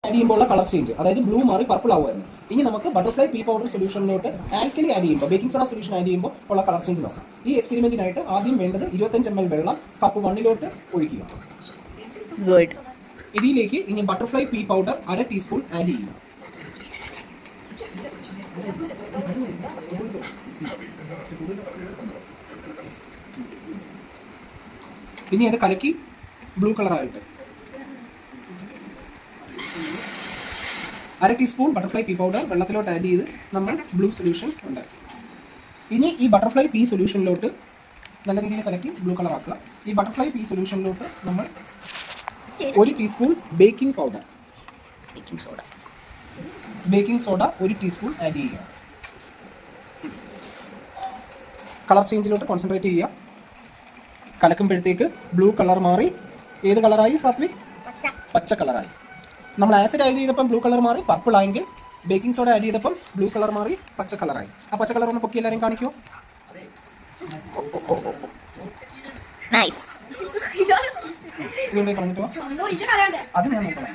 Add ചെയ്യുമ്പോൾ colour change, അതായത് blue മാറി പർപ്പിൾ ആവുമായിരുന്നു. ഇനി നമുക്ക് ബട്ടർഫ്ലൈ പീ പൗഡർ സൊല്യൂഷനിലോട്ട് ആൽക്കലി ആഡ് ചെയ്യുമ്പോൾ, ബേക്കിംഗ് സോഡ സൊല്യൂഷൻ ആഡ് ചെയ്യുമ്പോൾ ഉള്ള കളർ ചേഞ്ച് നോക്കാം. ഈ എക്സ്പെരിമെന്റിനായിട്ട് ആദ്യം വേണ്ടത് 25 ml വെള്ളം കപ്പ് 1 ഒഴിക്കുക. ഗുഡ്. ഇതിലേക്ക് ഇനി butterfly pea powder 1/2 teaspoon add ചെയ്യുക. ഇനി അത് കലക്കി ബ്ലൂ കളറായിട്ട് 1/2 ടീസ്പൂൺ ബട്ടർഫ്ലൈ പീ പൗഡർ വെള്ളത്തിലോട്ട് ആഡ് ചെയ്ത് നമ്മൾ ബ്ലൂ സൊല്യൂഷൻ ഉണ്ടാക്കി. ഇനി ഈ ബട്ടർഫ്ലൈ പീ സൊല്യൂഷനിലോട്ട് നല്ല രീതിയിൽ കലക്കി ബ്ലൂ കളറാക്കുക. ഈ ബട്ടർഫ്ലൈ പീ സൊല്യൂഷനിലോട്ട് നമ്മൾ 1 teaspoon baking soda 1 teaspoon add ചെയ്യുക. കളർ ചേഞ്ചിലോട്ട് കോൺസെൻട്രേറ്റ് ചെയ്യുക. കലക്കുമ്പോഴത്തേക്ക് ബ്ലൂ കളർ മാറി ഏത് കളറായി സാത്വിക്? പച്ച കളറായി. നമ്മൾ ആസിഡ് ആഡ് ചെയ്തപ്പം ബ്ലൂ കളർ മാറി പർപ്പിൾ ആയെങ്കിൽ ബേക്കിംഗ് സോഡ ആഡ് ചെയ്തപ്പം ബ്ലൂ കളർ മാറി പച്ച കളറായി. ആ പച്ച കളർ ഒന്ന് പൊക്കി എല്ലാവരും കാണിക്കുമോ? നൈസ്. ഇതുകൊണ്ട് കളഞ്ഞിട്ടോ? അത് ഞാൻ നോക്കണം.